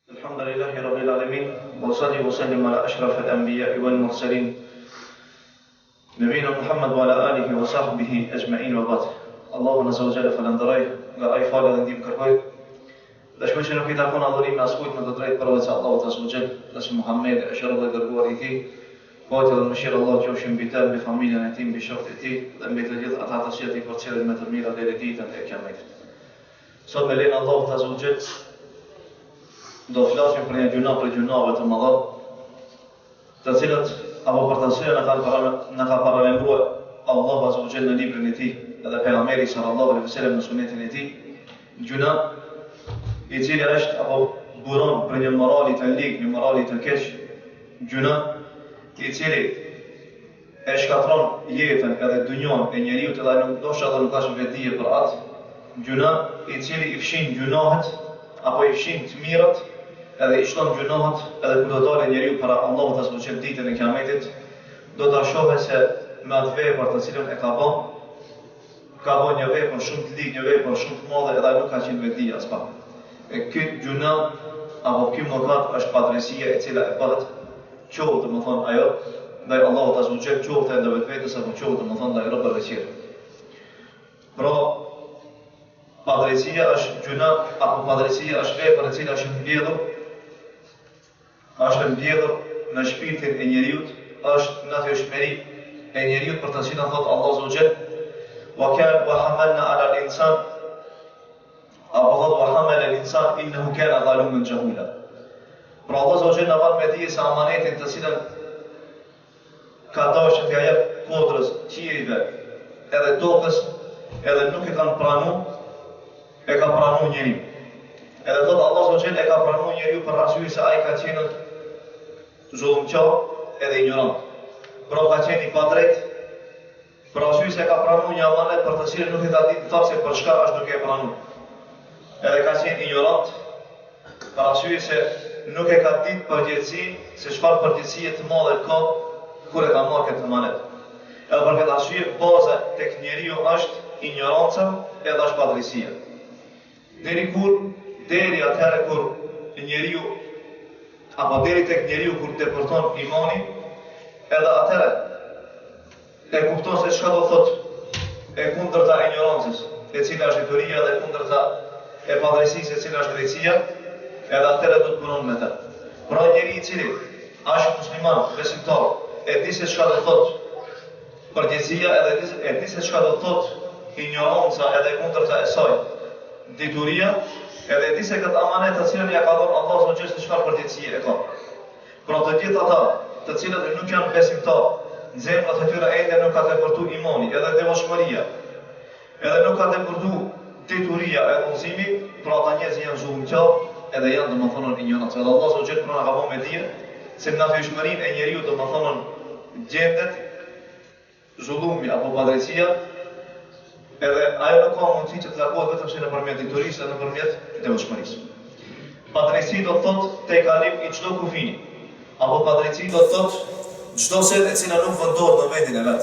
الحمد لله رب العالمين وصلي وسلم على أشرف الأنبياء والمرسلين نبينا محمد وعلى آله وصحبه أجمعين وبعد. Allahu Azza wa Jalla falenderoj nga ai falë dhe ndihmë kërkoj. Dashur që nuk i takon adhurimi askujt më të drejtë përveç Allahut Azza wa Jalla, dhe Muhamedi është rrugë e dërguar i Tij. Faqja dhe mëshira e Allahut qofshin mbi të, mbi familjen e tij, mbi shokët e tij dhe mbi të gjithë ata të cilët i përcjellin me të mira deri ditën e Kiametit. Sot me lenin Allahut Azza wa Jalla do flasim për një gjuna për gjunave të mëdha, të cilat apo për të cilët na ka paralajmëruar Allahu Azza wa Jalla në librin e Tij edhe pejgamberi sallallahu alaihi wasallam në sunetin e Tij, gjuna i cili është apo buron për një morali të ligë, një morali të keq, gjuna i cili e shkatron jetën edhe dunjon e njeriu të dhe nuk ka vetdije për atë, gjuna i cili i fshin gjunahet apo i fshin të mirat edhe i shton gjunahet edhe kur do dalë njeriu para Allahut Azza wa Jalla ditën e Kiametit, do ta shohë se me atë vepër të cilën e ka bën një vepër shumë të ligë, një vepër shumë të madhe edhe nuk ka qenë vetdije as pak. E ky gjuna apo ky mëkat është padrejësia e cila e bëhet qoftë domethënë ajo ndaj Allahut Azza wa Jalla, qoftë ndaj vetvetes apo qoftë domethënë ndaj robërve të tjerë. Pra padrejësia është gjuna apo padrejësia është vepër e cila është mbledhur në shpirtin e njeriu, është natyrshmëri e njeriu për të cilën thot Allahu Azza wa Jalla وحملنا على الإنسان وحمل الإنسان إنه كان ظالما جهولا. Pra Allah Azza wa Jalla na ban me dije se amanetin të cilën ka dashur t'ia jep kodrës, qiejve, edhe tokës, edhe nuk e kanë pranuar, e ka pranuar njeriu. Edhe thot Allah Azza wa Jalla e ka pranuar njeriu për arsye se ai ka qenë zullumçar edhe ignorant. Pra ka qenë i padrejtë. Për arsye se ka pranuar një amanet për të cilën nuk e ka ditë thakse për çka është duke e pranuar. Edhe ka qenë ignorant, për arsye se nuk e ka ditë përgjegjësinë se çfarë përgjegjësie të madhe ka kur e ka marrë këtë amanet. Edhe për këtë arsye baza tek njeriu është ignoranca edhe është padrejësia. Deri atëherë kur njeriu apo deri tek njeriu kur depërton imani, edhe atëherë e kupton se çka do thot e kundërta e ignorancës, e cila është dituria dhe kundërta e padrejësisë, e cila është drejtësia, edhe atëherë do të punon me të. Pra njeriu i cili është musliman, besimtar, e di se çka do thot përgjegjësia edhe e di se çka do thot ignoranca edhe kundërta e saj, dituria, edhe e di se këtë amanet të cilën ja ka dhënë Allahu Azza wa Jalla se çfarë përgjegjësie e ka. Pra të gjithë ata të cilët nuk janë besimtar, në zemrat e tyre ende nuk ka depërtu imani, edhe devotshmëria, edhe nuk ka depërtu dituria e udhëzimi, pra ata njerëz janë zullumçar edhe janë domethënë ignorantë. Edhe Allahu Azza wa Jalla ka bën me dije se në natyrshmërinë e njeriu domethënë gjendet zullumi apo padrejësia, edhe ajo nuk ka mundësi që të largohet vetëm se nëpërmjet diturisë dhe nëpërmjet devotshmërisë. Padrejësia do thotë te kalim i çdo kufini, apo padrejësia do thotë çdo send e cila nuk vendohet në vendin e vet.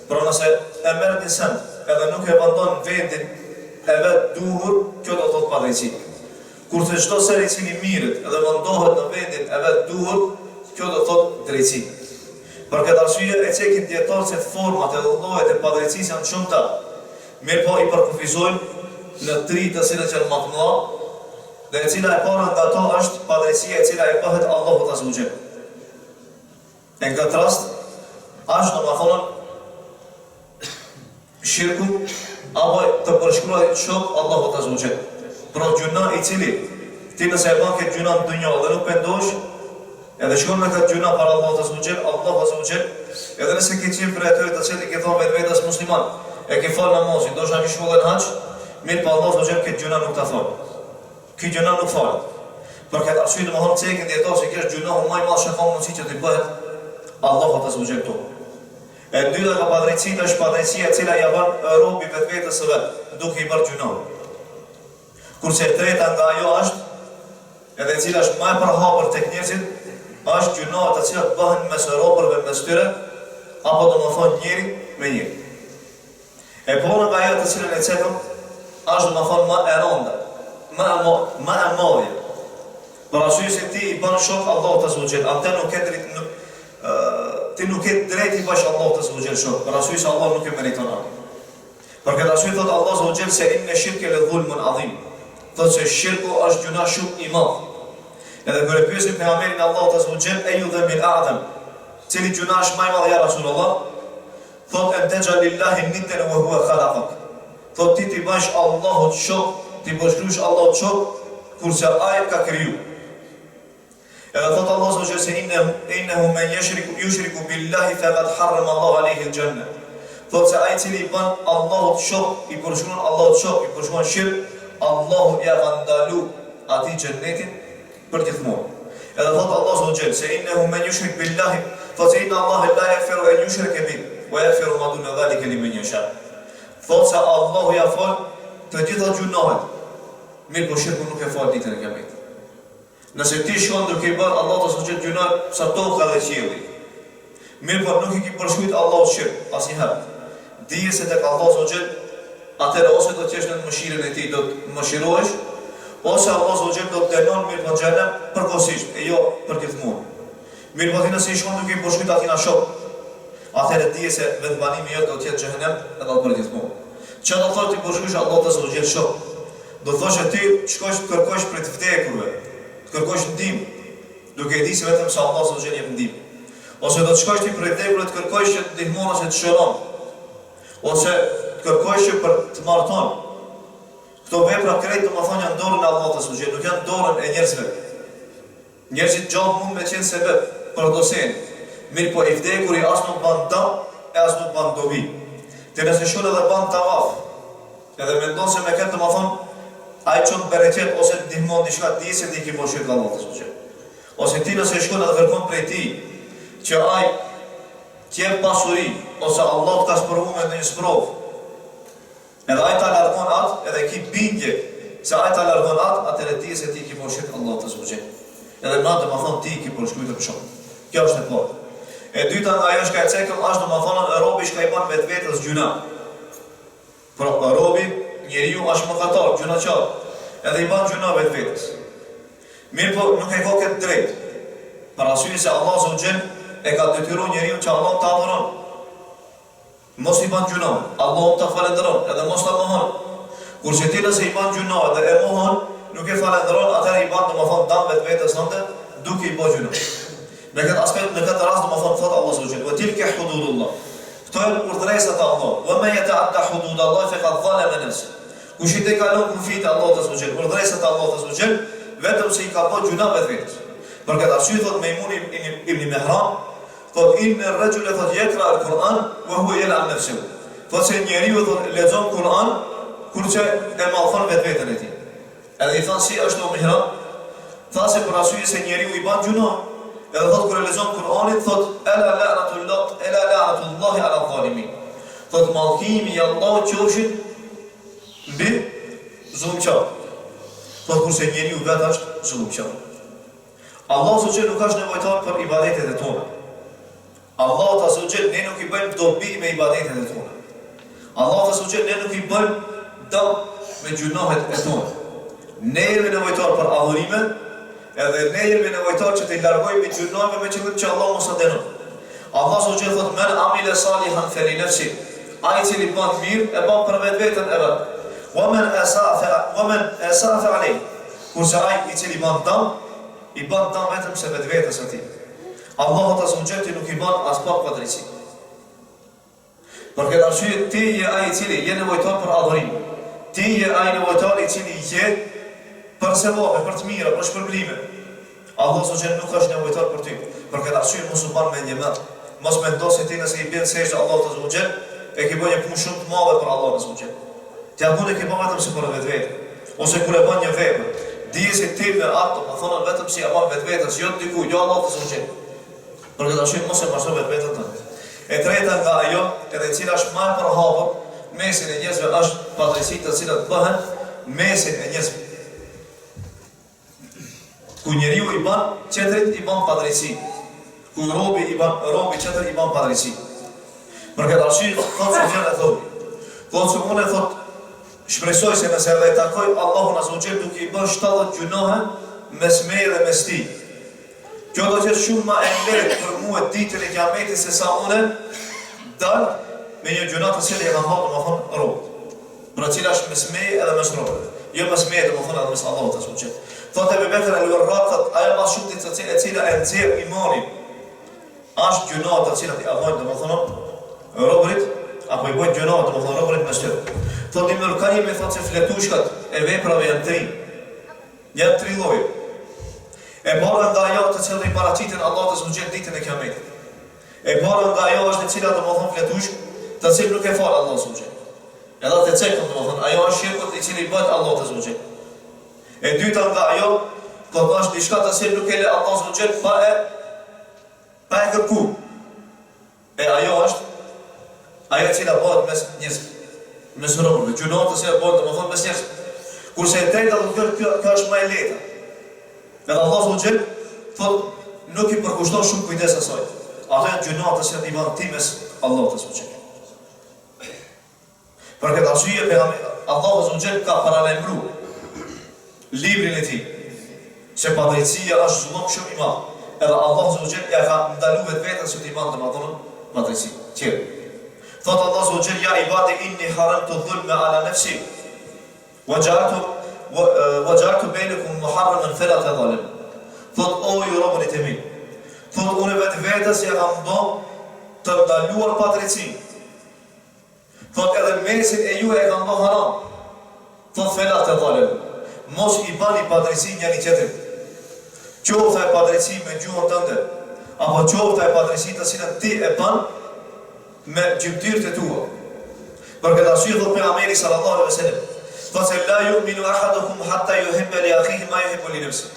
Por nëse e merr një send edhe nuk e vendon në vendin e vet duhur, kjo do thotë padrejësi. Kurse çdo send i cili mirret edhe vendohet në vendin e vet duhur, kjo do thotë drejtësi. Për këtë arsye e cekin dietar se format edhe llojet e padrejësisë janë shumë të. Mirë po i përkufizojnë në 3 të cilat janë më të mëdha, dhe e cila e para nga ato është padrejësia e cila e bëhet Allahut Azza wa Jalla. Në këtë rast, është domethënë shirku apo të përshkruaj shok Allahut Azza wa Jalla. Pra gjuna i cili ti nëse e bën këtë gjuna në dunjë dhe nuk pendosh, edhe shkon me këtë gjuna para Allahut Azza wa Jalla, Allahu Azza wa Jalla, edhe nëse ke qenë për atë të cilët ke thonë vetvetes musliman, e ke fal namazin, do të shkollë në hax, mirë pa Allahu Azza wa Jalla këtë gjuna nuk ta fal. Këtë gjuna nuk fal. Për këtë arsye domethënë çekin dietar se kjo është gjuna më e madhe që ka mundësi që të bëhet Allahu Azza wa Jalla. E dyta ka padrejësia është padrejësia e cila ja bën robi vetvetes së vet, duke i bërë gjuna. Kurse e treta nga ajo është edhe e cila është më e përhapur tek njerëzit, është gjuna të cilat bëhen mes robërve mes tyre, apo domethënë njëri me njëri. E puna nga ajo të cilën e cekëm është domethënë më e rënda, më e madhe. Për arsye se ti i bën shok Allahut azza wa jall, atë nuk ke drejt ti nuk ke drejt i bash Allahut azza wa jall shok, për arsye se Allah nuk e meriton atë. Për këtë arsye thot Allah azza wa jall se inna shirka la dhulmun adhim. Thot se shirku është gjuna shumë i madh. Edhe kur e pyesin pejgamberin Allahut azza wa jall ayu dhamil a'zam, cili gjuna është më i madh ja Rasulullah? Thot an tajal lillahi niddan wa huwa khalaqak. Thot ti bash Allahut shok, ti bashkësh Allahut shok kurse ai ka kriju. Edhe thot Allah azza wa jalla se innahu man yushriku billahi faqad harrama Allahu alayhi al-janna. Thot se ai cili bën Allahut shok, i përshkruan Allahut shok, i përshkruan shirk, Allahu ja ka ndalu atij xhennetin për gjithmonë. Edhe thot Allah azza wa jalla se innahu man yushrik billahi, thot se inna Allaha la yaghfiru an yushraka bihi wa yaghfiru ma duna dhalika liman yasha. Thot se Allahu ja fal të gjitha gjunohet, mirë po shirku nuk e fal ditën e Kiametit. Nëse ti shkon duke i bërë Allah të sëqet gjuna sa toka dhe qielli, mirë po nuk i ki përshkujt Allah të shirk, asnjëherë. Dije se tek Allah të sëqet, atëre ose do t'jesh në mëshirën e ti, do të mëshirohesh, ose Allah të sëqet do të dënon mirë po xhenem përkohësisht, e jo për gjithmonë. Mirë po ti nëse i shkon duke i përshkujt atina shok, atëre dije se vendbanimi jot do t'jetë xhenem edhe për gjithmonë. Që do thotë ti përshkujsh Allah të sëqet shok? Do thoshë ti shkosh të kërkosh për të vdekurve, të kërkosh ndihmë, duke e di se vetëm sa Allah s'u jep ndihmë. Ose do të shkosh ti për të vdekurve të kërkosh që të ndihmon ose të shëron. Ose të kërkosh që për të marton. Këto vepra krejt domethënë janë dorën e Allahut s'u jep, nuk janë dorën e njerëzve. Njerëzit gjallë mund me qenë sebeb për dosen. Mirë po i vdekuri as nuk ban dëm, e as nuk ban dobi. Ti nëse shkon edhe ban tavaf, edhe mendon se me këtë domethënë ai çon bereqet ose të ndihmon diçka ti se ti ke bërë shirk Allahut azza. Ose ti nëse shkon edhe kërkon prej tij që ai të jep pasuri ose Allah ka sprovuar me një sprov. Edhe ai ta largon atë, edhe ki bindje se ai ta largon atë, atëherë ti se ti ke bërë shirk Allahut azza. Edhe na domethën ti ke bërë shkujtë për shkak. Kjo është e parë. E dyta nga ajo që ka cekëm është domethënë robi që i bën vetvetes gjuna. Por robi njeriu është mëkatar, gjunaçar, edhe i bën gjuna vetvetes. Mirë po nuk e ka këtë drejt. Për arsye se Allah azza wa jall e ka detyruar njeriu që Allah ta adhuron. Mos i bën gjuna, Allah ta falënderon, edhe mos ta mohon. Kurse ti nëse i bën gjuna dhe e mohon, nuk e falënderon, atëherë i bën domethënë dëm vetvetes ndonte duke i bërë gjuna. Në këtë aspekt, në këtë rast domethënë thot Allah azza wa jall: "Wa tilka hududullah." Këto janë urdhëresat e Allahut. "Wa man yata'adda hududallah faqad zalama nafsahu." Kush i kalon kufit Allahut azza wa jall, urdhëresat e Allahut azza wa jall, vetëm se i ka bërë gjuna vetvetes. Për këtë arsye thot Mejmuni ibn Mihran, thot inna ar-rajula qad yaqra al-Quran wa huwa yal'an nafsuhu. Thot se njeriu thot lexon Kur'an kurse e mallfon vetveten e tij. Edhe i thon si është o Mihran? Tha se për arsye se njeriu i bën gjuna, edhe thot kur e lexon Kur'anin thot ala la'natullahi ala adh-dhalimin. Thot mallkimi i Allahut qofshin mbi zullumçar. Thot kurse njeriu vetë është zullumçar. Allah azza wa jall nuk është nevojtar për ibadetet e tona. Allah azza wa jall ne nuk i bëjmë dobi me ibadetet e tona. Allah azza wa jall ne nuk i bëjmë dëm me gjunohet e tona. Ne jemi nevojtar për adhurime, edhe ne jemi nevojtar që të largojmë gjunoheve me qëllim që Allah mos na dënon. Allah azza wa jall thot men amila salihan fali nafsi. Ai cili bën mirë e bën për vetveten e vet. Wa man asafa alayhi. Kurse ai i cili bën dëm, i bën dëm vetëm se vetvetes e tij. Allahu azza wa jall nuk i bën as pak padrejti. Për këtë arsye ti je ai i cili je nevojtar për adhurim. Ti je ai nevojtar i cili je për sevapë, për të mira, për shpërblime. Allahu azza wa jall nuk është nevojtar për ty. Për këtë arsye mos u bën me një mend. Mos mendo se ti nëse i bën sejdë Allahut azza wa jall, e ke bën një punë shumë të madhe për Allahun azza wa jall. Ti apo ne ke bën vetëm se për vetvete. Ose kur e bën një vepër, dije se ti me ato, do thonë vetëm si e bën vetvetes, jo diku, jo Allahu azza wa jall. Për këtë arsye mos e marrë vetveten tënde. E treta nga ajo, edhe e cila është më e përhapur mesin e njerëzve është padrejësitë të cilat bëhen mesin e njerëzve. Ku njeriu i bën tjetrit i bën padrejësi. Ku robi tjetër i bën padrejësi. Për këtë arsye thotë se vjen e thotë. Thotë se unë thot shpresoj se nëse edhe takoj Allahun azza wa jall duke i bën 70 gjunohe, mes meje dhe mes ti. Kjo do qëtë shumë ma e lehtë për mua ditën e kiametit se sa une dal me një gjuna të cilë e kanë bërë domethënë robët. Pra cila është mes meje edhe mes robëve. Jo mes meje domethënë edhe mes Allahut azza wa jall. Thotë Ebu Bekr al-Warraq, ajo më shumë të cila e nxjerr imanin. Është gjuna të cilat i avojnë domethënë robërit apo i bojnë gjuna domethënë robërit mes tyre. Thotë Ibn al-Qayyim e thotë se fletushkat e veprave janë tri. Janë tri lloje. E para nga ajo të cilën i paraqiten Allahut azza wa jall ditën e kiametit. E para nga ajo është e cila domethënë fletush, të cilën nuk e fal Allahu azza wa jall. Edhe të cekën domethënë ajo është shirku i cili bëhet Allahu azza wa jall. E dyta nga ajo, do të është diçka të cilën nuk e le Allahu azza wa jall pa e kërku. E ajo është ajo e cila bëhet mes njerëzve. Mes robërve, gjuna të cilat bëhet domethënë mes njerëzve. Kurse e treta do të thotë kjo është më e lehtë. Edhe Allahu azza wa jall thotë nuk i përkushton shumë kujdes asaj. Ato janë gjuna të cilat i bën ti mes Allahut azza wa jall. Për këtë arsye Allahu azza wa jall ka paralajmëruar librin e tij se padrejtia është zullum shumë i madh. Edhe Allahu azza wa jall ja ka ndaluar vetveten se ti bën domethënë padrejti. Tjerë. Thotë Allahu azza wa jall ya ibadi inni haramtu dhulma ala nafsi وجعلت بينكم محرما فلا تظالموا. Thotë o ju robërit e mi. Thotë unë vetës ja kam bë të ndaluar padrejtinë. Thotë edhe mesin e ju e kam bë haram. Thotë fela tadhalemu. Mos i bani padrejtinë njëri tjetrit. Qoftë e padrejti me gjuhën tënde, apo qoftë e padrejti të cilën ti e bën me gjymtyrët e tua. Për këtë arsye thotë pejgamberi sallallahu alaihi wasallam, thotë se la yu'minu ahadukum hatta yuhibba li akhihi ma yuhibbu li nafsihi.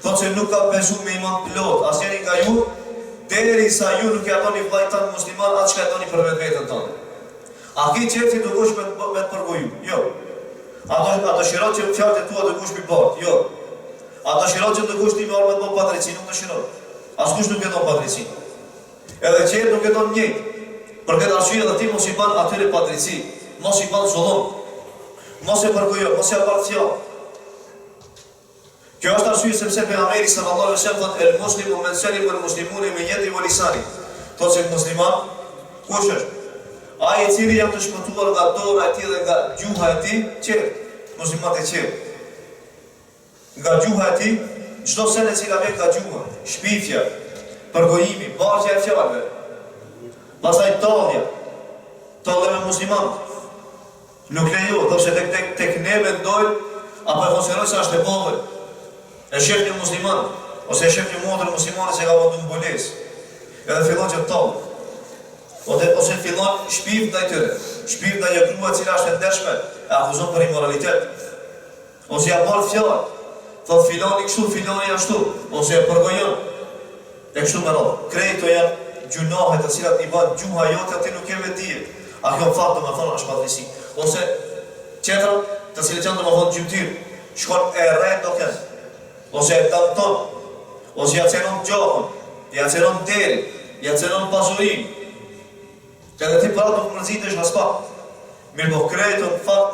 Thotë se nuk ka besuar me iman plot asnjëri nga ju derisa ju nuk ja doni vllajt tanë musliman atë çka doni për vetveten tonë. A ki qefti të kush me të përgoju? Jo. A dëshiron që fjalët e tua të kush mi bërë? Jo. A dëshiron që të kush ti me orë me të bërë padrejti? Nuk dëshiron. Askush nuk e don padrejti. Edhe qërë nuk e don njëjtë. Për këtë arsye edhe ti mos i ban atyre padrejti, mos i ban zullum, mos e përgojo, mos e apartjo. Kjo është arsye sepse pejgamberi sallallahu alaihi wasallam thotë el muslimu men salima al muslimuna min yadihi wa lisanihi. Thotë se musliman kush është? Ai i cili janë të shpëtuar nga dora e tij dhe nga gjuha e tij, qërë, muslimanët e qërë. Nga gjuha e tij, çdo sen e cila vjen nga gjuha, shpifja, përgojimi, barqja e fjalëve. Pastaj tollja me muslimanët. Nuk lejo, thoshte tek ne mendojnë apo e konsiderojnë se është e vogël. E shef një musliman, ose e shef një motër muslimane që ka vëndu mbulesë. Edhe fillon që toll. Ose fillon shpif ndaj tyre, shpif ndaj një grua cila është e ndershme, e akuzon për imoralitet. Ose ja bërë fjalë, thot filoni kështu, filoni ashtu, ose e përgojon. E kështu me radhë. Krejto janë gjunahe të cilat i bën gjuha jote aty nuk keme dije. A kjo fat do me thonë është padrejti. Ose qetra të cilët janë do me thonë gjymtyr, shkon e rrejt do kënë. Ose e dëmton, ose ja cenon gjohën, ja cenon deri, ja cenon pasurin. Edhe ti para të mërzitesh as pak. Mirë po krejtën fakt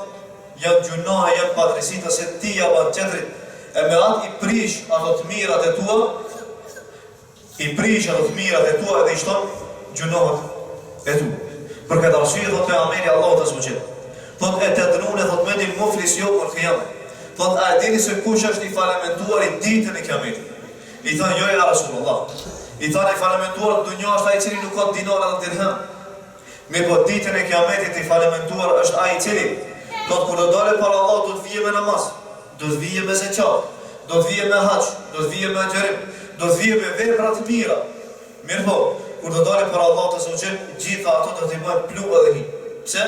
janë gjunahe, janë padrejti se ti ja ban qetrit, e me atë i prish ato të mirat e tua, edhe i shton gjunahet e tua. Për këtë arsye thotë pejgamberi Allahut azza wa jall. Thotë e të dënuar thotë mendin muflis jo për qiyamah. Thotë a dini se kush është i falamentuar i ditën e kiametit? I thonë jo ja Rasulullah. I thonë i falamentuar në dunjë është ai i cili nuk ka dinar edhe dirham. Me po ditën e kiametit i falamentuar është ai i cili do të kur do dole para Allah do të vije me namaz, do të vije me zeqat, do të vije me hax, do të vije me xherim, do të vije me vepra të mira. Mirë po, kur do dole para Allah të zogjën, gjitha ato do t'i bëjnë pluhë edhe hi. Pse?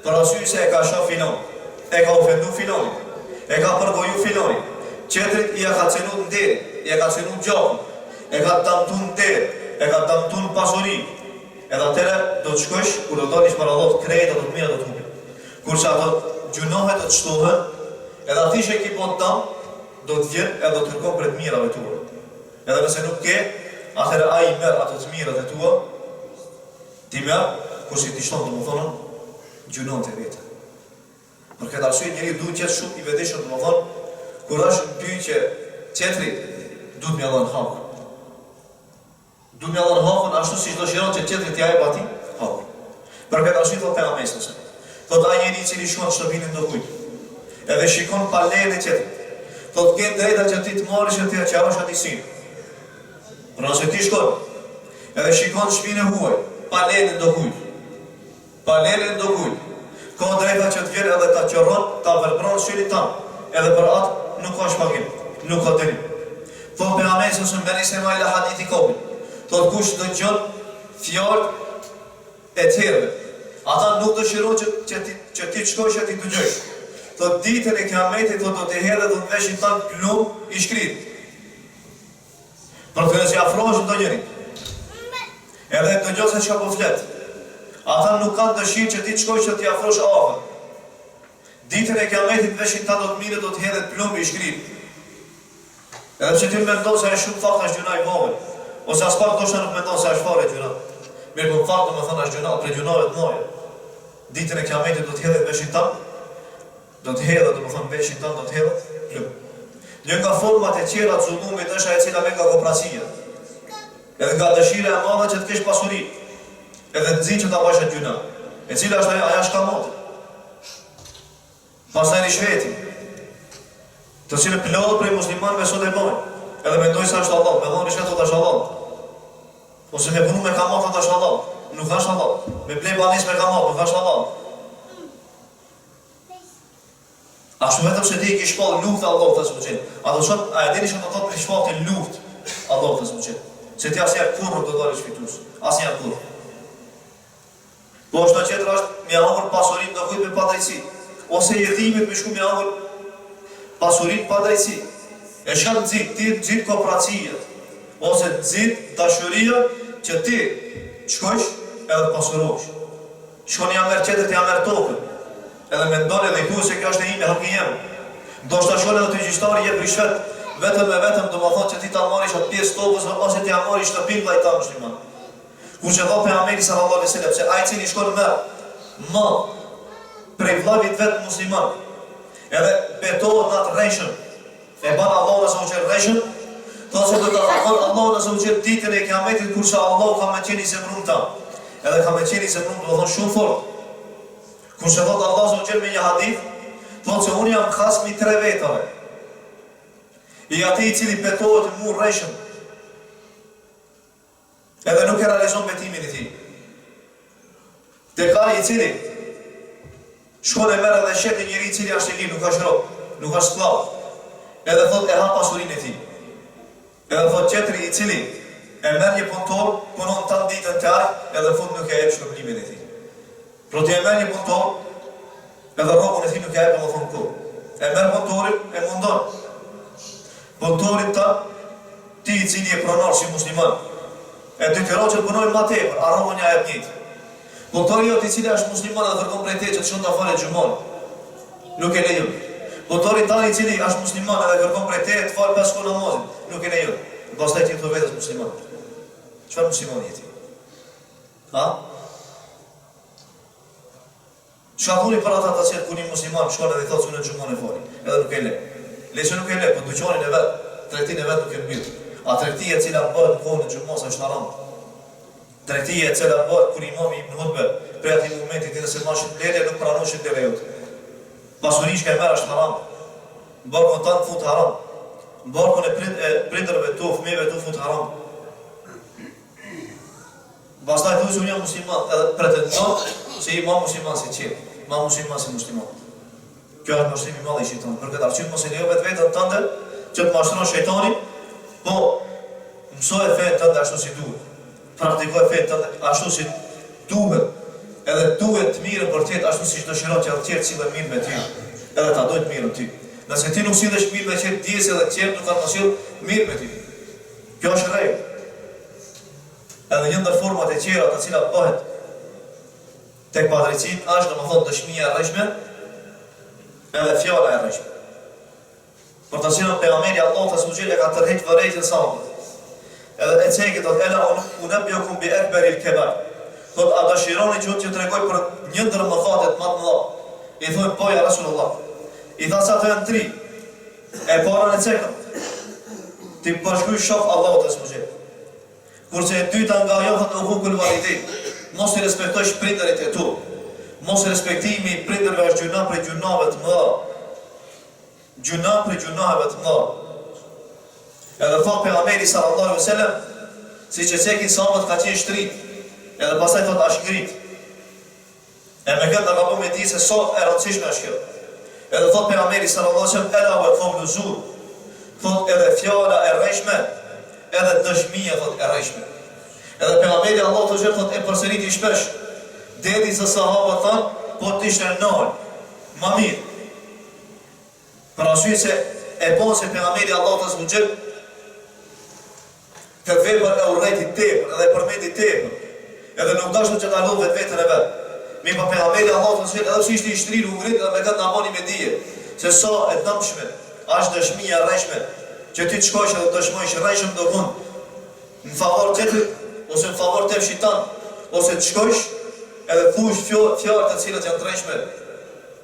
Për arsye se e ka shoh filon, e ka ofendu filonin, e ka përgoju filonin, qetrit i ka cenu nderi, i ka cenu gjakun, e ka damtun nderi, e ka damtun pasuri. Edhe atere do të shkosh, kur do dolish para Allah të krejt, do të mira do të hupi. Kurse ato gjunohet do të shtohen, edhe ati që e ki po të dam, do të vjen edhe do të kërkon për të mirave tua. Edhe nëse nuk ke, atëherë ai merr ato të mirat e tua, ti merr, kurse ti shton domethënë gjunohet e vetë. Për këtë arsye njeriu duhet të jetë shumë i vetëdijshëm domethënë, kur është në pyetje Qetri, duhet me allon hakun. Duhet me allon hakun ashtu si dëshiron që qetri t'ja jep atij hakun. Për këtë arsye thotë pejgamberi sallallahu alajhi wasallam. Thotë ai njeriu i cili shkon në shtëpinë e ndokujt, edhe shikon pa lejen e qetrit. Thotë ke drejta që ti të marrësh e ti t'ja qarosh atij sin. Por nëse ti shkon edhe shikon shtëpinë e huaj, pa lejen e ndokujt. Pa lejen e ndokujt. Ka drejta që të vjen edhe ta qorron, ta verbron syrin tan. Edhe për atë nuk ka shpagim, nuk ka dënim. Thotë pejgamberi sallallahu alajhi wasallam se ma ila hadithi kaubin. Thotë kush dëgjon fjalë e tjerëve, ata nuk dëshirojnë që ti të shkosh e ti të dëgjosh. Thotë ditën e kiametit thotë do të hedhë dhe të veshin tan plumb i shkrit. Për të nëse afrohesh çdo njeri. Edhe dëgjon se çka po flet. Ata nuk kanë dëshirë që ti të shkosh që ti afrosh afër. Ditën e kiametit veshin tan do të mirë do të hedhet plumb i shkrit. Edhe pse ti mendon se është shumë fakt as gjuna i vogël, ose as pak ndoshta nuk mendon se është fare gjuna. Mirë po fakt do të thonë as gjuna për gjunave të mëdha. Ditën e kiametit do të hedhet veshin tan, do të hedhet, do të thonë veshin tan do të hedhet plumb. Një nga format e tjera të zullumit është ajo e cila vjen nga kooperacia. Edhe nga dëshira e madhe që të kesh pasuri. Edhe nxit që ta bësh atë gjuna. E cila është ajo shkamot. Pastaj rishveti. Të cilë plot prej muslimanëve sot e bojnë. Edhe mendojnë se është Allah, me dhon rishvet është Allah. Ose me punu me kamat është Allah. Nuk është Allah. Me blej banis me kamat, nuk është Allah. Ashtu vetëm se ti i kish shpall luftë Allah të zbuqin. A do thot, a e dini që do thot për shpallin luftë Allah të zbuqin. Se ti asnjëherë kurrë do dalësh fitues. Asnjëherë kurrë. Po është tjetër është me hangër pasurinë do kujt me padrejsi. Ose jedhimit me shku me hangër pasurinë padrejsi. E shka nxit kooperacia. Ose nxit dashuria që ti shkojsh edhe pasurosh. Shkoni ja merr qetër, ja merr tokën. Edhe me ndonë edhe i thuaj se kjo është e ime, haki jem. Ndoshta shkon edhe të gjyqtari jep rishvet, vetëm do më thonë që ti ta marrish atë pjesë tokës ose ti ja marrish shtëpinë vllai ta musliman. Kur që thotë pejgamberi sallallahu alaihi wasallam se ai cili shkon më prej vllavit vet musliman, edhe betohet në atë rreshën, e ban Allahu azza wa jalla rreshën, thotë se do të takon Allahu azza wa jalla ditën e kiametit kurse Allahu ka më qenë zemrën ta. Edhe ka më qenë zemrën do të thonë shumë fort. Kurse thotë Allahu azza wa jalla me një hadith, thotë se unë jam khasmi 3 vetave. I ati i cili betohet mu rreshën, edhe nuk e realizon betimin e tij. Tek ai i cili shkon e merr edhe shet e njëri i cili është i lirë, nuk është rob, nuk është skllav. Edhe thotë e ha pasurinë e tij. Edhe thotë tjetri i cili e merr një punëtor, punon tan ditën te ai, edhe fund nuk e jep shpërblimin e tij. Pro ti e merr një punëtor, edhe rrobën e tij nuk e jep domethënë kohë. E merr punëtorin, e mundon. Punëtorin ta, ti i cili e pronar si musliman, e detyron që të punojnë ma tepër, arrobën ja jep njëjtë. Punëtori jot i cili është musliman dhe kërkon prej teje që të shkon ta falë xhumon, nuk e lejon. Punëtori tani i cili është musliman dhe kërkon prej teje të falë 5 namazin, nuk e lejon. Pastaj ti thua vetes musliman. Çfarë musliman je ti? Ha? Çfarë thoni për ata që kur një musliman shkon edhe i thotë sunë xhumon e fali, edhe nuk e le. Leçë nuk e le, po dyqanin e vet, tregtin e vet nuk e mbyll. A tregtia e cila bëhet në kohën e xhumos është haram. Tregtia e cila bëhet kur imami ibn hutbe, prej atij momenti nëse mashin lele nuk pranohet te veut. Pasuria që merr është haram. Barkun tan fut haram. Barkun e prindërve tu, fëmijëve tu fut haram. Pastaj thonë se unë jam musliman, edhe pretendon se i jam musliman si çel, ma musliman si musliman. Kjo është mashtrim i madh i shejtanit. Për këtë arsye mos e lejo vetveten tënde që të mashtron shejtani, po mësoj fen tënde ashtu si duhet. Praktikoj fen tënde ashtu si duhet. Edhe duhet të mirë për të ashtu siç dëshiron që të tjerë sillen mirë me ty. Edhe ta dojnë mirë ty. Nëse ti nuk sillesh mirë me çert, dijes edhe të tjerë nuk kanë sill mirë me ty. Kjo është rregull. Edhe një ndër format e tjera të cilat bëhet tek padrejtia është domethënë dëshmia e rreshme, edhe fjala e rreshme. Për të cilën pejgamberi Allahu ta sugjeroi ka tërheq vërejtën sa. Edhe e cekë do të ela unabbiukum bi akbaril kabair. Do të dëshironi që t'ju tregoj për një ndër mëkatet më të mëdha. I thonë po ja Rasulullah. I tha sa të janë 3. E para në cekë. ti bashkuj shof Allahut azza. Kurse e dyta nga ajo thot uqul walidain, mos i respektosh prindërit e tu. Mos respektimi i prindërve është gjuna për gjunave të mëdha. Gjuna për gjunave të mëdha. Edhe thot pejgamberi sallallahu alaihi wasallam, siç e cekin sahabët ka qenë shtrit, edhe pastaj thot është ngrit. E me këtë nga me di se so e rëndësishme është kjo. Edhe thot pejgamberi sallallahu alaihi wasallam, ela wa qawlu zur. Thot edhe fjala e rreshme, edhe dëshmia thot e rreshme. Edhe pejgamberi Allahu të thot e përsëriti shpesh, deri sa sahabët thanë, po të ishte nal, ma mirë. Për arsye se e bon se pejgamberi Allahu të zbuxhel këtë vepër e urrejti tepër, edhe përmeti tepër, edhe nuk dashur që ta lodh vetën e vet. Mi pa pejgamberi Allahu të zbuxhel, edhe pse ishte i shtrirë u ngrit edhe me këtë na bani me dije, se sa e dëmshme, është dëshmia e rreshme, që ti të shkosh edhe dëshmosh rreshëm do mund në favor tjetrit, ose në favor të fshitan, ose të shkosh edhe thush fjalë të cilat janë të rreshme,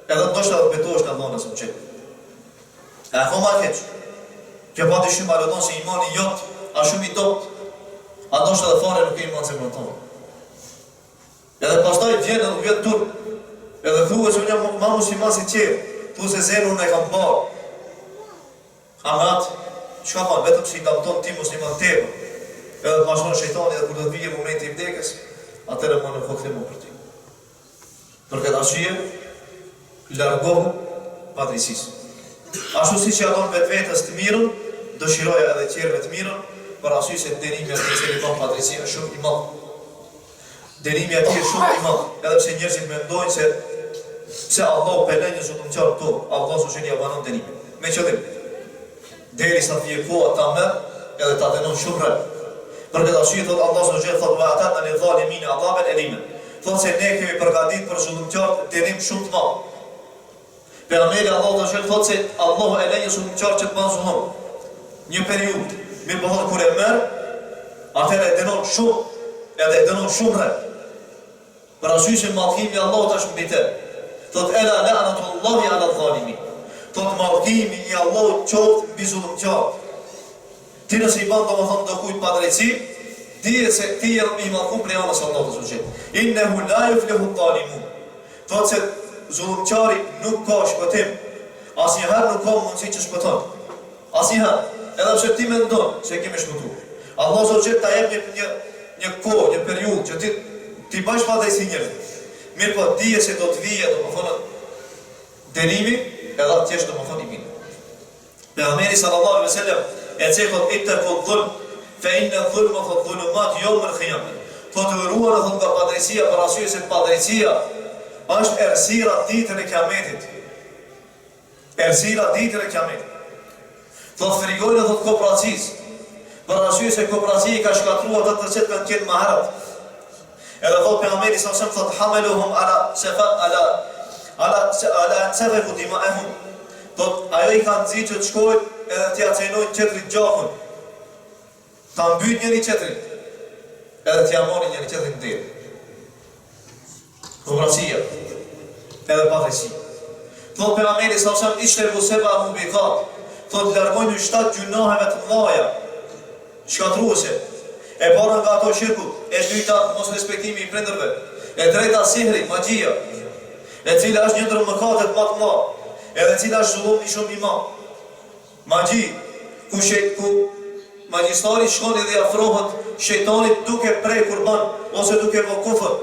edhe ndoshta të betohesh në Allahun subhanallahu. E akoma keq. Kjo pa dyshim alodon se imani jot a shumë i dopt, a ndoshta dhe fare nuk e iman zemrën tonë. Edhe pastaj vjen edhe vjen turp, edhe thuhet se unë jam më musliman si tjerë, thu se zemrën e kam bërë. Amat, çka ma vetëm si kam tonë ti musliman tepër. Edhe të mashon shejtani dhe kur do të vijë momenti i vdekjes, atëherë më nuk kthemu për ty. Për këtë arsye, largohu padrejësisë. Ashtu siç ja don vetvetes të mirën, dëshiroja edhe tjerëve të mirën, për arsye se dënimi i cili ka padrejësi është shumë i madh. Dënimi i tij është shumë i madh, edhe pse njerëzit mendojnë se Allahu pelën një zullumçar këtu, Allahu s'u ja banon dënimin. Me qëllim, derisa të vijë koha ta merr, edhe ta dënon shumë rreth. Për këtë arsye thot Allahu subhanahu thot wa atat lil zalimin adhaban alima. Thot se ne kemi përgatitur për zullumçarët dënim shumë të madh. Pejgamberi Allahu subhanahu thot se Allahu e lejë zullumçarët që të bëjnë zullum. Një periudhë, me bëhet kur e merr, atëherë e dënon shumë, edhe e dënon shumë rreth. Për arsye se mallkimi i Allahut është mbi të. Thot ela la'natullahi 'ala zalimin. Thot mallkimi i Allahut qoftë mbi zullumçarët. Ti nëse i ban domethënë do kujt pa drejtësi, dije se ti je i mallkuar prej Allahut sallallahu alaihi wasallam. Innehu la yuflihu at-talimun. Thotë se zullumçari nuk ka shpëtim. Asnjëherë nuk ka mundësi që shpëton. Asnjëherë, edhe pse ti mendon se kemi shpëtuar. Allahu subhanahu ta jep një kohë, një periudhë që ti bash pa drejtësi njerëz. Mirë po dije se do të vijë domethënë dënimi, edhe atje domethënë i vjen. Pejgamberi sallallahu alaihi wasallam e cekot ittaqu dhulm fa inna dhulma fa dhulumat yawm al-qiyamah. Thotë ruan atë nga padrejësia, për arsye se padrejësia është errësira ditën e Kiametit. Errësira ditën e Kiametit. Thotë frigojnë atë kooperacisë, për arsye se kooperacia ka shkatruar ato të cilët kanë qenë më herët. Edhe thotë pejgamberi sa shumë thotë hamaluhum ala safaku dima'ahum. Thotë ajo i kanë nxitur të shkojnë edhe t'ja cenojnë qetrit gjakun, ta mbyt njëri qetrit, edhe t'ja marrin njëri qetrit në derë. Kooperacia, edhe padrejësi. Thotë pejgamberi sa shumë ishte buseba mubiqat, thotë largojnë 7 gjunaheve të mëdha, shkatruese. E para nga ato shirku, e dyta mos respektimi i prindërve, e treta sihri, magjia, e cila është një ndër mëkatet më të mëdha, edhe cila është zullumi shumë i madh. Magji, ku magjistari shkon edhe afrohet shejtanit duke prej kurban, ose duke vë kufër.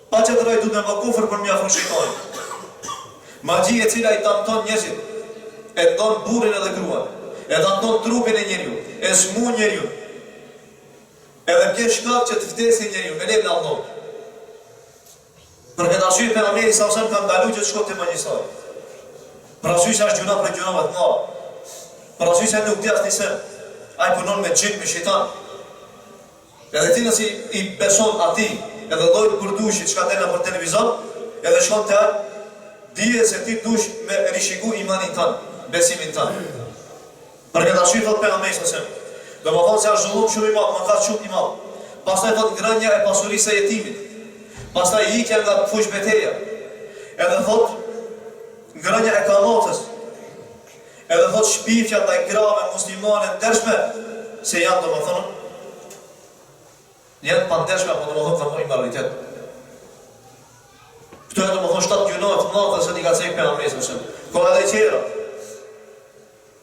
Pa që të rojë duke vë kufër për mja afro shejtanit. Magji e cila i damton njerëzit, e damton burrin edhe gruan, e damton trupin e njeriu, e smun njeriu, edhe bje shkak që të vdesin njeriu, me lejnë Allah. Për këtë arsye pejgamberi sa ose ka ndaluar që të shkojë te magjistari. Për arsye se është gjuna për gjunave të mëdha. Për arsye se nuk di asnjë se ai punon me xhin, me shejtan. Edhe ti nëse i beson atij, edhe lloj kurdushi çka del nëpër televizor, edhe shkon te ai, dije se ti dush me rishiku imanin tënd, besimin tënd. Për këtë arsye thot pejgamberi sa ose, domethënë se është zullum shumë i madh, mëkat shumë i madh. Pastaj thot ngrënia e pasurisë së jetimit. Pastaj ikja nga fush beteja. Edhe thot ngrënia e kamatës. Edhe thot shpifja ndaj grave muslimane ndershme, se janë domethënë janë pa ndershme, apo domethënë kanë immoralitet. Këto janë domethënë 7 gjëra të mëdha se i ka thënë pejgamberi sallallahu alajhi wasallam. Ka edhe tjera.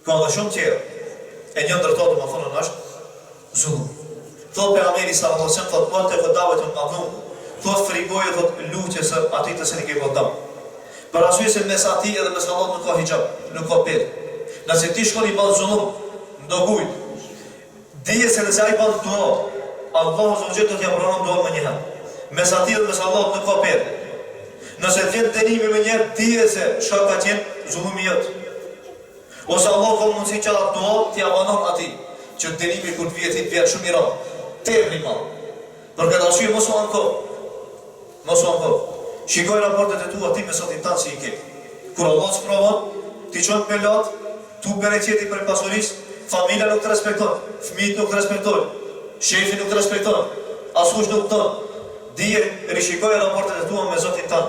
Ka edhe shumë tjera. E një ndër to domethënë është zullum. Thot pejgamberi sallallahu alajhi wasallam, thot mos të vëdavet të madhum, thot frigoje, thot lutje se atij të se i ke vëdam. Për arsye se mes atij edhe mes Allahut nuk ka hijab, nuk ka pet. Nëse ti shkon i bën zullum, ndogujt. Dije se nëse ai bën dua, Allahu subhanahu do t'ia pranon duan më një herë. Mes atij dhe mes Allahut nuk ka pet. Nëse vjen dënimi më një herë, dije se çka ka qenë zullumi jot. Ose Allahu ka mundësi që ato dua t'ia pranon atij, që dënimi kur të vjet i vjen shumë i rrallë. Terri mal. Për këtë arsye mos u anko. Mos u anko. Shikoj raportet e tua ti me sotin tanë si i ke. Kur Allah së provon, ti qënë për lot, tu bereqeti për pasurisë, familja nuk të respekton, fëmijët nuk të respekton, shefi nuk të respekton, askush nuk të. Dije, rishikoj raportet e tua me zotin tanë.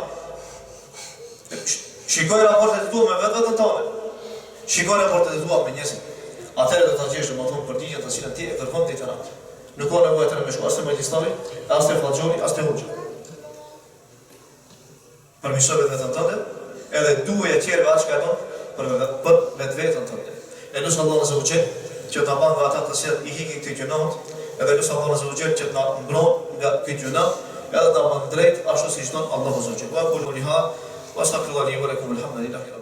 Shikoj raportet e tua me vetën tane. Shikoj raportet e tua me njësin. Atëre do të gjesh më thonë për digjet të cilën ti e kërkon të i të ratë. Nuk ka nevojë të me shku, as të magjistari, as të fallxhoni, as të hoxha. Përmisove vetën tënde, edhe duhe e tjerëve atë që ka e tonë për vetë vetën tënde. E lusë Allah në zëvëgjel që të banë nga ata të sirë i hiki këtë gjënat, edhe lusë Allah në zëvëgjel që të nga mbron nga këtë gjënat, edhe të banë drejt ashtu si qëtonë Allah në zëvëgjel. Wa kullu liha, wa astaghfirullahi li wa lakum, alhamdulillahi.